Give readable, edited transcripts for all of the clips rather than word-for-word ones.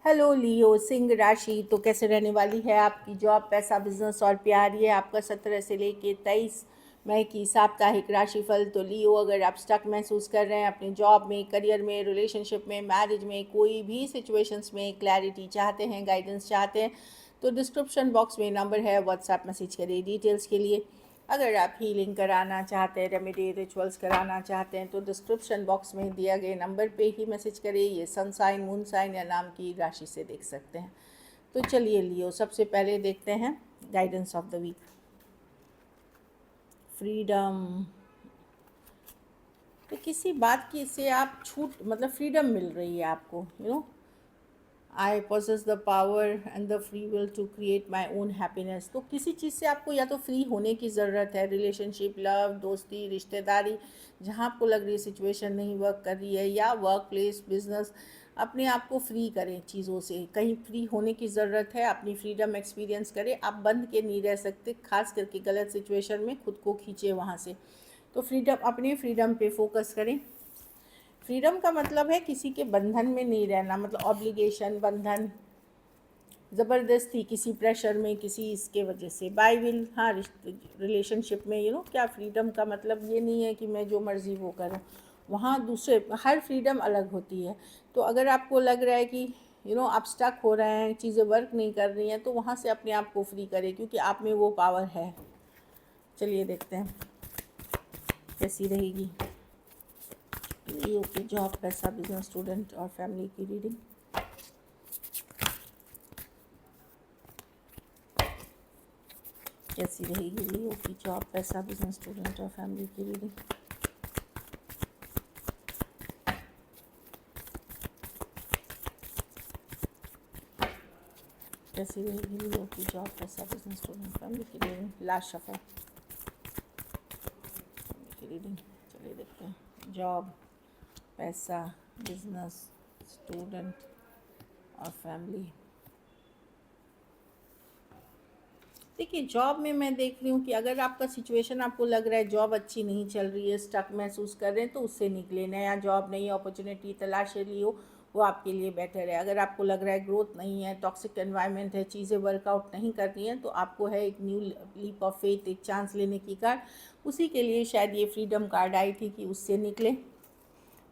Hello लियो सिंह राशि। तो कैसे रहने वाली है आपकी जॉब, पैसा, बिजनेस और प्यार। ये आपका 17 से लेके 23 मई की साप्ताहिक राशिफल। तो लियो, अगर आप स्टक महसूस कर रहे हैं अपनी जॉब में, करियर में, रिलेशनशिप में, मैरिज में, कोई भी सिचुएशंस में क्लैरिटी चाहते हैं, गाइडेंस चाहते हैं, तो डिस्क्रिप्शन बॉक्स में नंबर है, व्हाट्सएप मैसेज करिए डिटेल्स के लिए। अगर आप हीलिंग कराना चाहते हैं, रेमेडी रिचुअल्स कराना चाहते हैं, तो डिस्क्रिप्शन बॉक्स में दिया गए नंबर पे ही मैसेज करें। ये सन साइन, मून साइन या नाम की राशि से देख सकते हैं। तो चलिए लियो, सबसे पहले देखते हैं guidance of the week. Freedom. तो किसी बात की से आप छूट, मतलब फ्रीडम मिल रही है आपको। I possess the power and the free will to create my own happiness. तो किसी चीज़ से आपको या तो फ्री होने की ज़रूरत है, रिलेशनशिप, लव, दोस्ती, रिश्तेदारी, जहाँ आपको लग रही है सिचुएशन नहीं वर्क कर रही है, या वर्क प्लेस, बिजनेस, अपने आप को फ्री करें चीज़ों से। कहीं फ्री होने की ज़रूरत है, अपनी फ्रीडम एक्सपीरियंस करें। आप बंद के नहीं रह सकते, खास करके गलत सिचुएशन में खुद को खींचे वहाँ से। तो फ्रीडम, अपने फ्रीडम पे फोकस करें। फ्रीडम का मतलब है किसी के बंधन में नहीं रहना, मतलब ऑब्लिगेशन, बंधन, ज़बरदस्ती, किसी प्रेशर में, किसी इसके वजह से। बाय विल, हाँ, रिलेशनशिप में क्या फ्रीडम का मतलब ये नहीं है कि मैं जो मर्ज़ी वो करूँ। वहाँ दूसरे, हर फ्रीडम अलग होती है। तो अगर आपको लग रहा है कि आप स्टक हो रहे हैं, चीज़ें वर्क नहीं कर रही हैं, तो वहाँ से अपने आप को फ्री करें, क्योंकि आप में वो पावर है। चलिए देखते हैं कैसी रहेगी ये। ओके, जॉब, पैसा, बिजनेस, स्टूडेंट और फैमिली की रीडिंग। कैसी रहेगी लियो की जॉब, पैसा, बिजनेस, स्टूडेंट और फैमिली की रीडिंग। कैसी रहेगी लियो की जॉब, पैसा, बिजनेस, स्टूडेंट, फैमिली की रीडिंग। लास्ट शफल की रीडिंग। चलिए देखते हैं जॉब, पैसा, बिजनेस, स्टूडेंट और फैमिली। देखिए, जॉब में मैं देख रही हूँ कि अगर आपका सिचुएशन, आपको लग रहा है जॉब अच्छी नहीं चल रही है, स्टक महसूस कर रहे हैं, तो उससे निकले। नया जॉब, नई अपॉर्चुनिटी तलाश लियो, वो आपके लिए बेटर है। अगर आपको लग रहा है ग्रोथ नहीं है, टॉक्सिक एनवायरनमेंट है, चीज़ें वर्कआउट नहीं कर रही हैं, तो आपको है एक न्यू लीप ऑफ फेथ, एक चांस लेने की कार्ड। उसी के लिए शायद ये फ्रीडम कार्ड आई थी कि उससे निकले,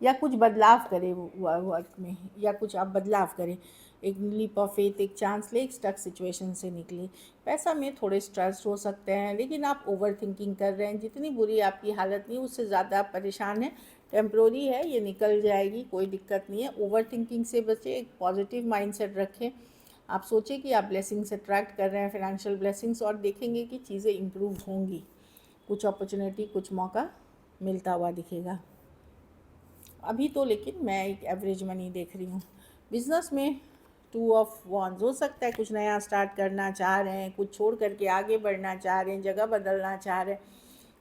या कुछ बदलाव करें वर्क में, या कुछ आप बदलाव करें। एक लीप ऑफ फेथ, एक चांस ले, एक स्टक सिचुएशन से निकले। पैसा में थोड़े स्ट्रेस हो सकते हैं, लेकिन आप ओवर थिंकिंग कर रहे हैं। जितनी बुरी आपकी हालत नहीं, उससे ज़्यादा आप परेशान हैं। टेम्प्रोरी है, ये निकल जाएगी, कोई दिक्कत नहीं है। ओवर थिंकिंग से बचें, एक पॉजिटिव माइंडसेट रखें। आप सोचें कि आप ब्लेसिंग्स अट्रैक्ट कर रहे हैं, फाइनेंशियल ब्लेसिंग्स, और देखेंगे कि चीज़ें इम्प्रूव होंगी। कुछ अपॉर्चुनिटी, कुछ मौका मिलता हुआ दिखेगा अभी तो। लेकिन मैं एक एवरेज मनी देख रही हूँ। बिज़नेस में 2 ऑफ वॉन्ड्स, हो सकता है कुछ नया स्टार्ट करना चाह रहे हैं, कुछ छोड़ करके आगे बढ़ना चाह रहे हैं, जगह बदलना चाह रहे हैं,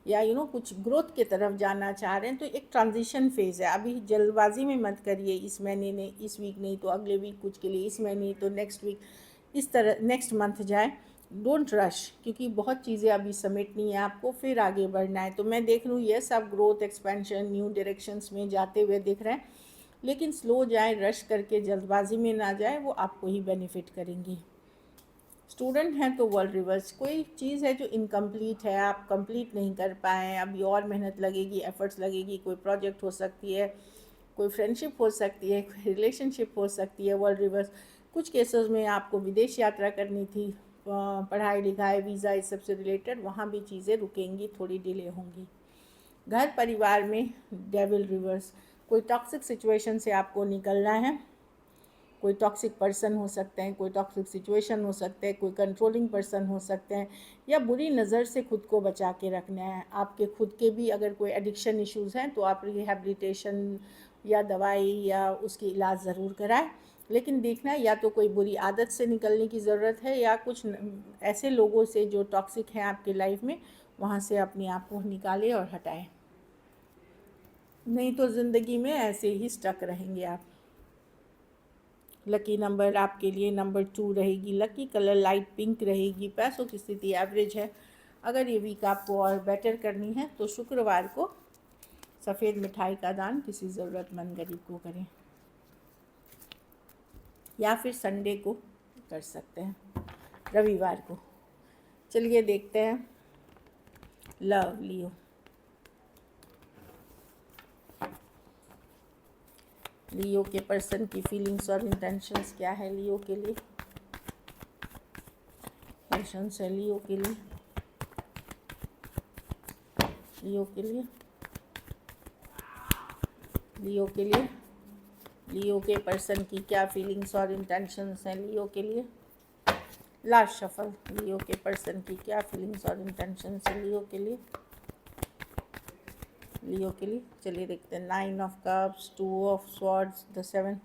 या कुछ ग्रोथ की तरफ जाना चाह रहे हैं। तो एक ट्रांजिशन फेज़ है। अभी जल्दबाजी में मत करिए। इस महीने नहीं, इस वीक नहीं तो अगले वीक कुछ के लिए, इस महीने तो नेक्स्ट वीक, इस तरह नेक्स्ट मंथ जाए। डोंट रश, क्योंकि बहुत चीज़ें अभी समेटनी है आपको, फिर आगे बढ़ना है। तो मैं देख रही हूँ यस, आप ग्रोथ, एक्सपेंशन, न्यू डायरेक्शंस में जाते हुए दिख रहे हैं, लेकिन स्लो जाए, रश करके जल्दबाजी में ना जाए, वो आपको ही बेनिफिट करेंगी। स्टूडेंट हैं तो वर्ल्ड रिवर्स, कोई चीज़ है जो इनकम्प्लीट है, आप कंप्लीट नहीं कर पाए, अभी और मेहनत लगेगी, एफर्ट्स लगेगी। कोई प्रोजेक्ट हो सकती है, कोई फ्रेंडशिप हो सकती है, कोई रिलेशनशिप हो सकती है। वर्ल्ड रिवर्स, कुछ केसेस में आपको विदेश यात्रा करनी थी, पढ़ाई लिखाई, वीज़ा, इस सब से रिलेटेड, वहाँ भी चीज़ें रुकेंगी, थोड़ी डिले होंगी। घर परिवार में डेविल रिवर्स, कोई टॉक्सिक सिचुएशन से आपको निकलना है। कोई टॉक्सिक पर्सन हो सकते हैं, कोई टॉक्सिक सिचुएशन हो सकते हैं, कोई कंट्रोलिंग पर्सन हो सकते हैं, या बुरी नज़र से खुद को बचा के रखना है। आपके खुद के भी अगर कोई एडिक्शन इश्यूज़ हैं, तो आप रिहैबिलिटेशन या दवाई या उसकी इलाज ज़रूर कराएं। लेकिन देखना है, या तो कोई बुरी आदत से निकलने की ज़रूरत है, या कुछ ऐसे लोगों से जो टॉक्सिक हैं आपके लाइफ में, वहाँ से अपने आप को निकालें और हटाएं। नहीं तो ज़िंदगी में ऐसे ही स्टक रहेंगे आप। लकी नंबर आपके लिए नंबर 2 रहेगी। लकी कलर लाइट पिंक रहेगी। पैसों की स्थिति एवरेज है। अगर ये वीक आपको और बेटर करनी है, तो शुक्रवार को सफ़ेद मिठाई का दान किसी ज़रूरतमंद गरीब को करें। या फिर संडे को कर सकते हैं, रविवार को। चलिए देखते हैं लव लियो। लियो के पर्सन की फीलिंग्स और इंटेंशंस क्या है लियो के लिए, पेशेंस है लियो के लिए, लियो के लिए, लियो के लिए, लियो के पर्सन की क्या फीलिंग्स और इंटेंशंस हैं लियो के लिए। लास्ट शफल, लियो के पर्सन की क्या फीलिंग्स और इंटेंशंस हैं लियो के लिए, लियो के लिए। चलिए देखते हैं 9 of cups, 2 of swords, the 7।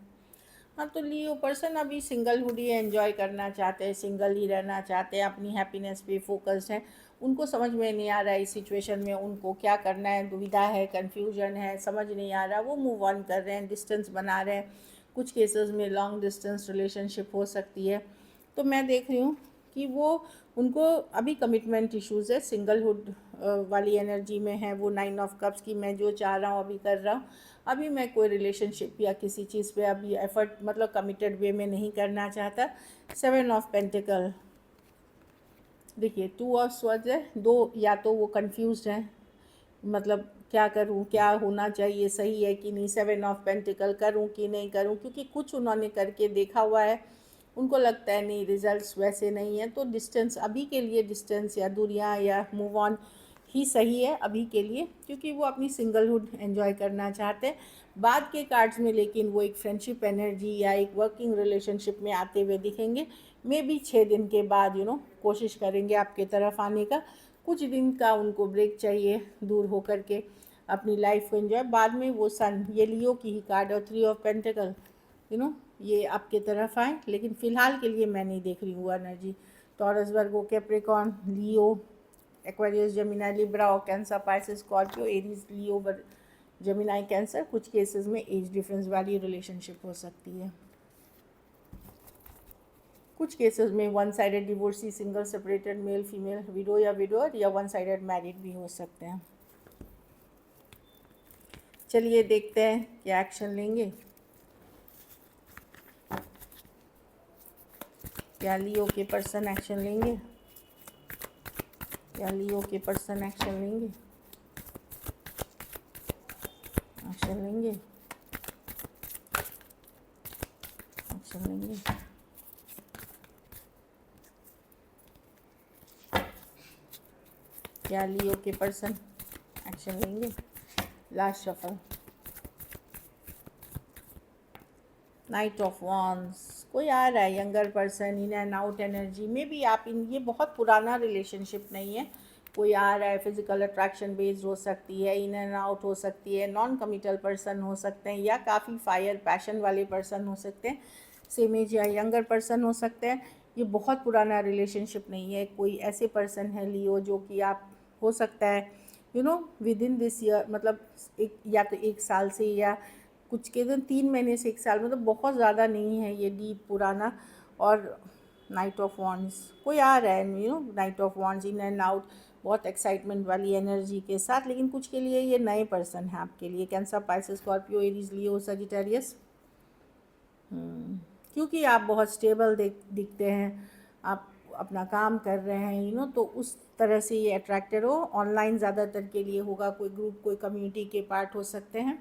हाँ, तो लियो पर्सन अभी सिंगलहुड ही एंजॉय करना चाहते हैं, सिंगल ही रहना चाहते हैं, अपनी हैप्पीनेस पे फोकस्ड हैं। उनको समझ में नहीं आ रहा है इस सिचुएशन में उनको क्या करना है, दुविधा है, कन्फ्यूजन है, समझ नहीं आ रहा। वो मूव ऑन कर रहे हैं, डिस्टेंस बना रहे हैं। कुछ केसेस में लॉन्ग डिस्टेंस रिलेशनशिप हो सकती है। तो मैं देख रही हूँ कि वो उनको अभी कमिटमेंट इश्यूज़ है, सिंगलहुड वाली एनर्जी में है वो। 9 ऑफ कप्स की मैं जो चाह रहा हूँ अभी कर रहा हूँ। अभी मैं कोई रिलेशनशिप या किसी चीज़ पे अभी एफर्ट मतलब कमिटेड वे में नहीं करना चाहता। 7 ऑफ पेंटिकल, देखिए 2 ऑफ स्वॉर्ड्स है। दो, या तो वो कंफ्यूज्ड हैं, मतलब क्या करूं, क्या होना चाहिए, सही है कि नहीं, 7 ऑफ पेंटिकल करूं कि नहीं करूं, क्योंकि कुछ उन्होंने करके देखा हुआ है, उनको लगता है नहीं रिजल्ट्स वैसे नहीं है। तो डिस्टेंस अभी के लिए, डिस्टेंस या दूरियां या मूव ऑन ही सही है अभी के लिए, क्योंकि वो अपनी सिंगलहुड एंजॉय करना चाहते हैं। बाद के कार्ड्स में लेकिन वो एक फ्रेंडशिप एनर्जी या एक वर्किंग रिलेशनशिप में आते हुए दिखेंगे। मे बी 6 दिन के बाद कोशिश करेंगे आपके तरफ आने का। कुछ दिन का उनको ब्रेक चाहिए, दूर होकर के अपनी लाइफ को एंजॉय। बाद में वो सन, ये लियो की ही कार्ड और 3 ऑफ पेंटिकल ये आपके तरफ आए, लेकिन फ़िलहाल के लिए मैं नहीं देख रही हूँ एनर्जी। टॉरस, वर्गो, कैप्रिकॉर्न, लियो, एक्वेरियस, जेमिनी, लिब्रा और कैंसर, पाइसेस, स्कॉर्पियो, एरीज, लियो, जेमिनी, कैंसर। कुछ केसेस में एज डिफरेंस वाली रिलेशनशिप हो सकती है। कुछ केसेस में one sided divorcee, single, separated, male female, window या विडोअर, या वन साइडेड मैरिड भी हो सकते हैं। चलिए देखते हैं क्या एक्शन लेंगे, क्या लियो के पर्सन एक्शन लेंगे, क्या लियो के पर्सन एक्शन लेंगे, एक्शन लेंगे, एक्शन लेंगे। क्या लियो के पर्सन एक्शन लेंगे। Last shuffle, night of wands, कोई आ रहा है younger person, in and out energy में भी। आप इन, ये बहुत पुराना रिलेशनशिप नहीं है, कोई आ रहा है, फिजिकल अट्रैक्शन बेस्ड हो सकती है, इन एंड आउट हो सकती है, नॉन कमिटल पर्सन हो सकते हैं, या काफ़ी फायर पैशन वाले पर्सन हो सकते हैं, सेम एज या यंगर पर्सन हो सकते हैं। ये बहुत पुराना रिलेशनशिप नहीं है, कोई ऐसे पर्सन है लियो जो कि आप हो सकता है विद इन दिस ईयर, मतलब एक या तो 1 साल से, या कुछ के दिन 3 महीने से 1 साल, मतलब बहुत ज़्यादा नहीं है ये डीप पुराना। और नाइट ऑफ वॉन्ड्स, कोई आ रहा है night of wands, in and out, बहुत एक्साइटमेंट वाली एनर्जी के साथ। लेकिन कुछ के लिए ये नए पर्सन है आपके लिए, कैंसर, पाइसेस, स्कॉर्पियो, एरीज, लियो, सजिटेरियस। क्योंकि आप बहुत स्टेबल दिखते हैं, आप अपना काम कर रहे हैं तो उस तरह से ये अट्रैक्टेड हो। ऑनलाइन ज़्यादातर के लिए होगा, कोई ग्रुप, कोई कम्युनिटी के पार्ट हो सकते हैं।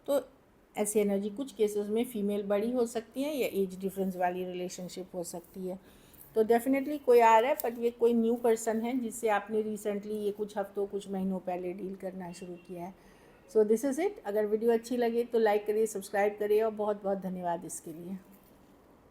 तो ऐसी एनर्जी कुछ केसेस में फीमेल बड़ी हो सकती है, या एज डिफरेंस वाली रिलेशनशिप हो सकती है। तो डेफिनेटली कोई आ रहा है, बट ये कोई न्यू पर्सन है जिससे आपने रिसेंटली ये कुछ हफ्तों, कुछ महीनों पहले डील करना शुरू किया है। So this is it. अगर वीडियो अच्छी लगे तो लाइक करिए, सब्सक्राइब करिए, और बहुत बहुत धन्यवाद इसके लिए।